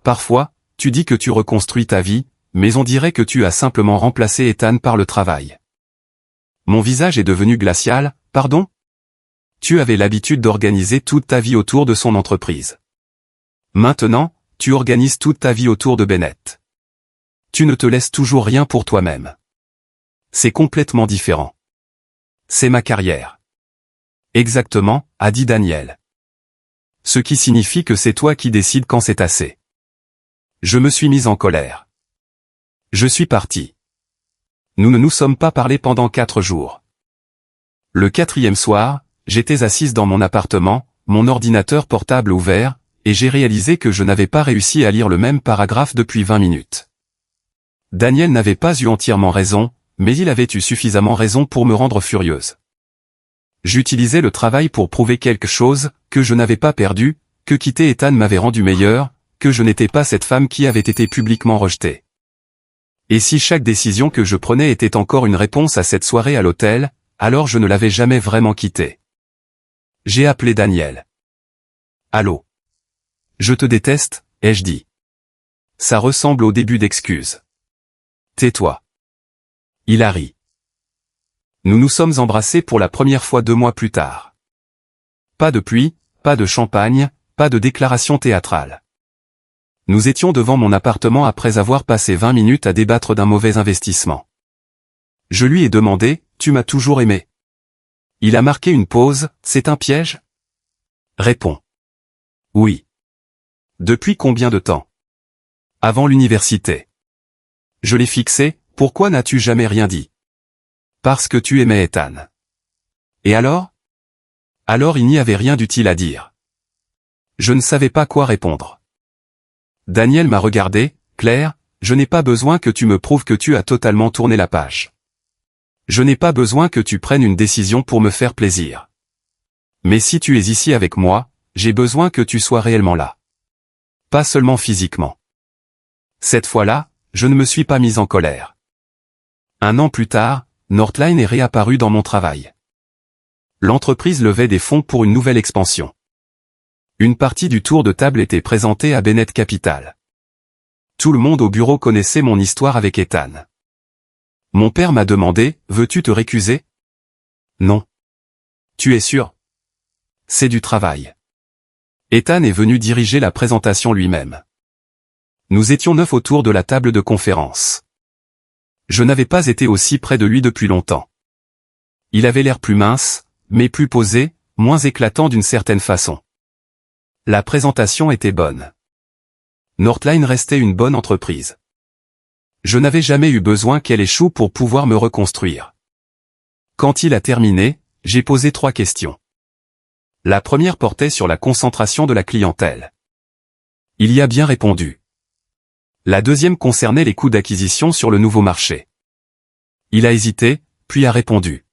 Parfois, tu dis que tu reconstruis ta vie, mais on dirait que tu as simplement remplacé Ethan par le travail. Mon visage est devenu glacial, pardon? Tu avais l'habitude d'organiser toute ta vie autour de son entreprise. Maintenant, tu organises toute ta vie autour de Bennett. Tu ne te laisses toujours rien pour toi-même. C'est complètement différent. C'est ma carrière. Exactement, a dit Daniel. Ce qui signifie que c'est toi qui décides quand c'est assez. Je me suis mise en colère. Je suis parti. Nous ne nous sommes pas parlé pendant 4 jours. Le 4e soir, j'étais assise dans mon appartement, mon ordinateur portable ouvert, et j'ai réalisé que je n'avais pas réussi à lire le même paragraphe depuis 20 minutes. Daniel n'avait pas eu entièrement raison, mais il avait eu suffisamment raison pour me rendre furieuse. J'utilisais le travail pour prouver quelque chose, que je n'avais pas perdu, que quitter Ethan m'avait rendu meilleur, que je n'étais pas cette femme qui avait été publiquement rejetée. Et si chaque décision que je prenais était encore une réponse à cette soirée à l'hôtel, alors je ne l'avais jamais vraiment quitté. J'ai appelé Daniel. Allô. Je te déteste, ai-je dit. Ça ressemble au début d'excuses. Tais-toi. Il a ri. Nous nous sommes embrassés pour la première fois 2 mois plus tard. Pas de pluie, pas de champagne, pas de déclaration théâtrale. Nous étions devant mon appartement après avoir passé 20 minutes à débattre d'un mauvais investissement. Je lui ai demandé, « Tu m'as toujours aimé ?» Il a marqué une pause, « C'est un piège ?» Réponds. « Oui. » Depuis combien de temps? Avant l'université. Je l'ai fixé, « Pourquoi n'as-tu jamais rien dit ?» Parce que tu aimais Ethan. Et alors? Alors il n'y avait rien d'utile à dire. Je ne savais pas quoi répondre. Daniel m'a regardé, « Claire, je n'ai pas besoin que tu me prouves que tu as totalement tourné la page. Je n'ai pas besoin que tu prennes une décision pour me faire plaisir. Mais si tu es ici avec moi, j'ai besoin que tu sois réellement là. Pas seulement physiquement. » Cette fois-là, je ne me suis pas mise en colère. 1 an plus tard, Northline est réapparu dans mon travail. L'entreprise levait des fonds pour une nouvelle expansion. Une partie du tour de table était présentée à Bennett Capital. Tout le monde au bureau connaissait mon histoire avec Ethan. Mon père m'a demandé, « Veux-tu te récuser ?» Non. Tu es sûr? C'est du travail. Ethan est venu diriger la présentation lui-même. Nous étions 9 autour de la table de conférence. Je n'avais pas été aussi près de lui depuis longtemps. Il avait l'air plus mince, mais plus posé, moins éclatant d'une certaine façon. La présentation était bonne. Northline restait une bonne entreprise. Je n'avais jamais eu besoin qu'elle échoue pour pouvoir me reconstruire. Quand il a terminé, j'ai posé 3 questions. La première portait sur la concentration de la clientèle. Il y a bien répondu. La deuxième concernait les coûts d'acquisition sur le nouveau marché. Il a hésité, puis a répondu.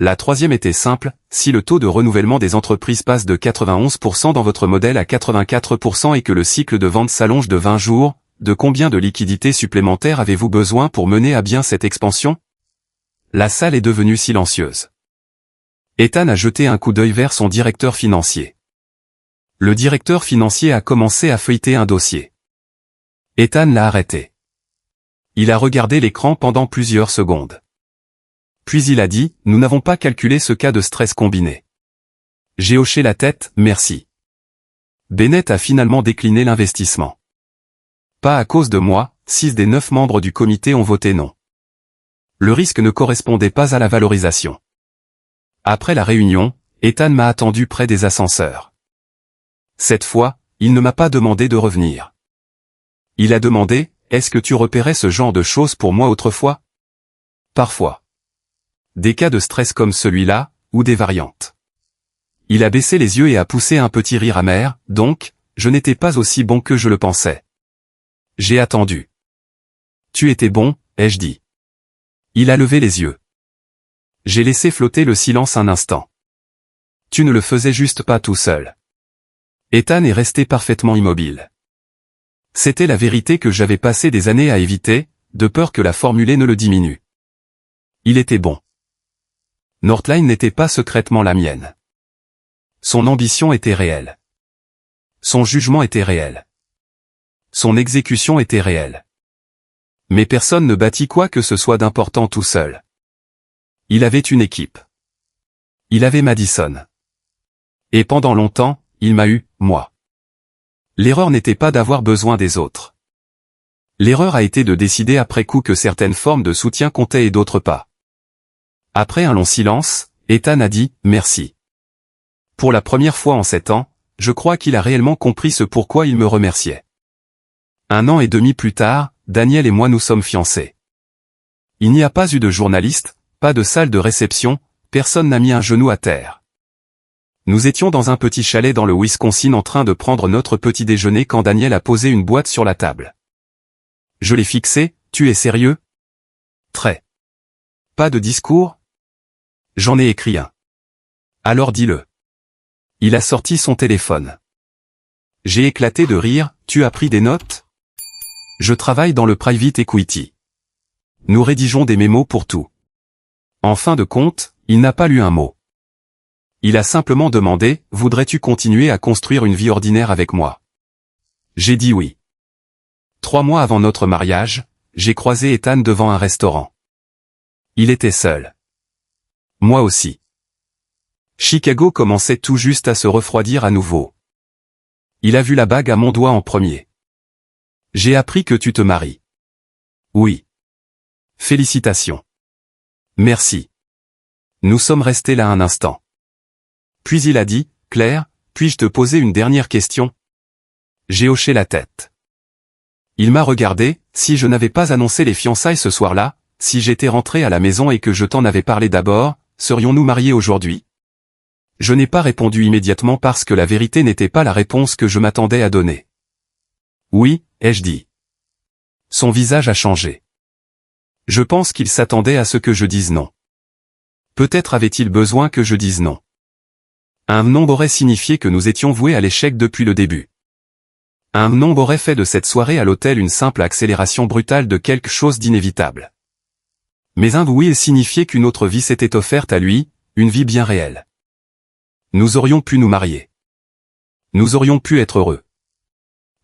La troisième était simple, si le taux de renouvellement des entreprises passe de 91% dans votre modèle à 84% et que le cycle de vente s'allonge de 20 jours, de combien de liquidités supplémentaires avez-vous besoin pour mener à bien cette expansion? La salle est devenue silencieuse. Ethan a jeté un coup d'œil vers son directeur financier. Le directeur financier a commencé à feuilleter un dossier. Ethan l'a arrêté. Il a regardé l'écran pendant plusieurs secondes. Puis il a dit, « Nous n'avons pas calculé ce cas de stress combiné. » J'ai hoché la tête, « Merci. » Bennett a finalement décliné l'investissement. Pas à cause de moi, 6 des 9 membres du comité ont voté non. Le risque ne correspondait pas à la valorisation. Après la réunion, Ethan m'a attendu près des ascenseurs. Cette fois, il ne m'a pas demandé de revenir. Il a demandé, « Est-ce que tu repérais ce genre de choses pour moi autrefois ?» Parfois. Des cas de stress comme celui-là, ou des variantes. Il a baissé les yeux et a poussé un petit rire amer, donc, je n'étais pas aussi bon que je le pensais. J'ai attendu. Tu étais bon, ai-je dit. Il a levé les yeux. J'ai laissé flotter le silence un instant. Tu ne le faisais juste pas tout seul. Ethan est resté parfaitement immobile. C'était la vérité que j'avais passé des années à éviter, de peur que la formuler ne le diminue. Il était bon. Northline n'était pas secrètement la mienne. Son ambition était réelle. Son jugement était réel. Son exécution était réelle. Mais personne ne bâtit quoi que ce soit d'important tout seul. Il avait une équipe. Il avait Madison. Et pendant longtemps, il m'a eu, moi. L'erreur n'était pas d'avoir besoin des autres. L'erreur a été de décider après coup que certaines formes de soutien comptaient et d'autres pas. Après un long silence, Ethan a dit « Merci ». Pour la première fois en 7 ans, je crois qu'il a réellement compris ce pourquoi il me remerciait. 1 an et demi plus tard, Daniel et moi nous sommes fiancés. Il n'y a pas eu de journaliste, pas de salle de réception, personne n'a mis un genou à terre. Nous étions dans un petit chalet dans le Wisconsin en train de prendre notre petit déjeuner quand Daniel a posé une boîte sur la table. Je l'ai fixée, Tu es sérieux? Très. Pas de discours? J'en ai écrit un. Alors dis-le. Il a sorti son téléphone. J'ai éclaté de rire. Tu as pris des notes? Je travaille dans le private equity. Nous rédigeons des mémos pour tout. En fin de compte, il n'a pas lu un mot. Il a simplement demandé, voudrais-tu continuer à construire une vie ordinaire avec moi? J'ai dit oui. 3 mois avant notre mariage, j'ai croisé Ethan devant un restaurant. Il était seul. Moi aussi. Chicago commençait tout juste à se refroidir à nouveau. Il a vu la bague à mon doigt en premier. J'ai appris que tu te maries. Oui. Félicitations. Merci. Nous sommes restés là un instant. Puis il a dit, Claire, puis-je te poser une dernière question? J'ai hoché la tête. Il m'a regardé, si je n'avais pas annoncé les fiançailles ce soir-là, si j'étais rentré à la maison et que je t'en avais parlé d'abord, serions-nous mariés aujourd'hui? Je n'ai pas répondu immédiatement parce que la vérité n'était pas la réponse que je m'attendais à donner. Oui, ai-je dit. Son visage a changé. Je pense qu'il s'attendait à ce que je dise non. Peut-être avait-il besoin que je dise non. Un non aurait signifié que nous étions voués à l'échec depuis le début. Un non aurait fait de cette soirée à l'hôtel une simple accélération brutale de quelque chose d'inévitable. Mais un oui signifiait qu'une autre vie s'était offerte à lui, une vie bien réelle. Nous aurions pu nous marier. Nous aurions pu être heureux.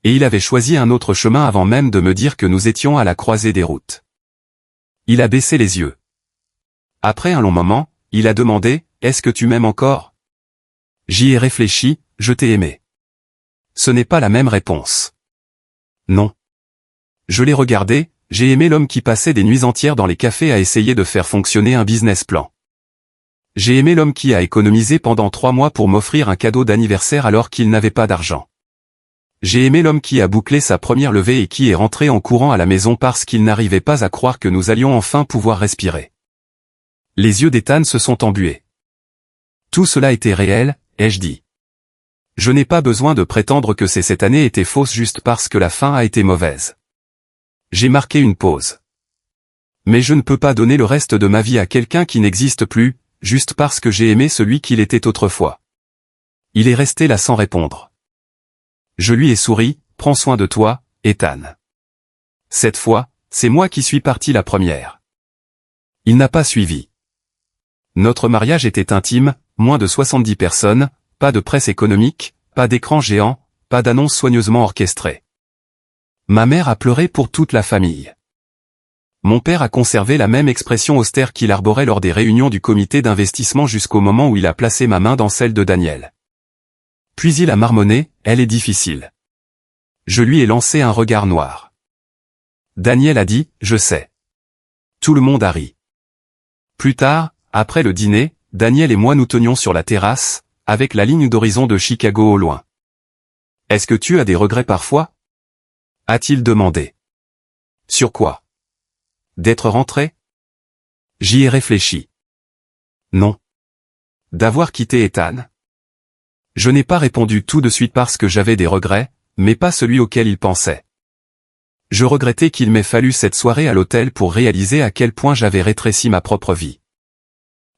Et il avait choisi un autre chemin avant même de me dire que nous étions à la croisée des routes. Il a baissé les yeux. Après un long moment, il a demandé, « Est-ce que tu m'aimes encore ?» J'y ai réfléchi, je t'ai aimé. Ce n'est pas la même réponse. Non. Je l'ai regardé, j'ai aimé l'homme qui passait des nuits entières dans les cafés à essayer de faire fonctionner un business plan. J'ai aimé l'homme qui a économisé pendant 3 mois pour m'offrir un cadeau d'anniversaire alors qu'il n'avait pas d'argent. J'ai aimé l'homme qui a bouclé sa première levée et qui est rentré en courant à la maison parce qu'il n'arrivait pas à croire que nous allions enfin pouvoir respirer. Les yeux d'Ethan se sont embués. Tout cela était réel, ai-je dit. Je n'ai pas besoin de prétendre que cette année était fausse juste parce que la fin a été mauvaise. J'ai marqué une pause. Mais je ne peux pas donner le reste de ma vie à quelqu'un qui n'existe plus, juste parce que j'ai aimé celui qu'il était autrefois. Il est resté là sans répondre. Je lui ai souri, prends soin de toi, Ethan. Cette fois, c'est moi qui suis parti la première. Il n'a pas suivi. Notre mariage était intime, moins de 70 personnes, pas de presse économique, pas d'écran géant, pas d'annonce soigneusement orchestrée. Ma mère a pleuré pour toute la famille. Mon père a conservé la même expression austère qu'il arborait lors des réunions du comité d'investissement jusqu'au moment où il a placé ma main dans celle de Daniel. Puis il a marmonné, elle est difficile. Je lui ai lancé un regard noir. Daniel a dit, je sais. Tout le monde a ri. Plus tard, après le dîner, Daniel et moi nous tenions sur la terrasse, avec la ligne d'horizon de Chicago au loin. Est-ce que tu as des regrets parfois? A-t-il demandé. Sur quoi? D'être rentré? J'y ai réfléchi. Non. D'avoir quitté Ethan? Je n'ai pas répondu tout de suite parce que j'avais des regrets, mais pas celui auquel il pensait. Je regrettais qu'il m'ait fallu cette soirée à l'hôtel pour réaliser à quel point j'avais rétréci ma propre vie.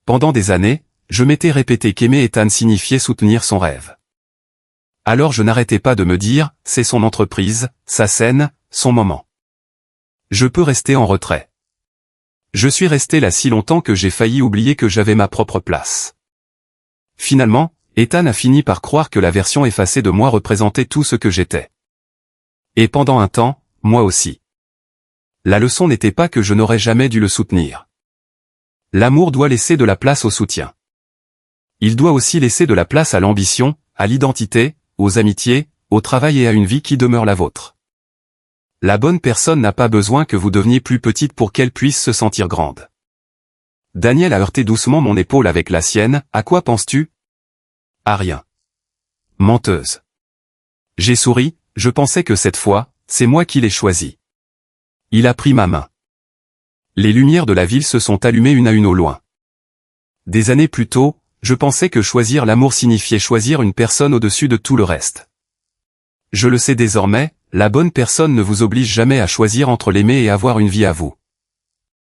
Pendant des années, je m'étais répété qu'aimer Ethan signifiait soutenir son rêve. Alors je n'arrêtais pas de me dire, c'est son entreprise, sa scène, son moment. Je peux rester en retrait. Je suis resté là si longtemps que j'ai failli oublier que j'avais ma propre place. Finalement, Ethan a fini par croire que la version effacée de moi représentait tout ce que j'étais. Et pendant un temps, moi aussi. La leçon n'était pas que je n'aurais jamais dû le soutenir. L'amour doit laisser de la place au soutien. Il doit aussi laisser de la place à l'ambition, à l'identité, aux amitiés, au travail et à une vie qui demeure la vôtre. La bonne personne n'a pas besoin que vous deveniez plus petite pour qu'elle puisse se sentir grande. Daniel a heurté doucement mon épaule avec la sienne, à quoi penses-tu? À rien. Menteuse. J'ai souri, je pensais que cette fois, c'est moi qui l'ai choisi. Il a pris ma main. Les lumières de la ville se sont allumées une à une au loin. Des années plus tôt, je pensais que choisir l'amour signifiait choisir une personne au-dessus de tout le reste. Je le sais désormais, La bonne personne ne vous oblige jamais à choisir entre l'aimer et avoir une vie à vous.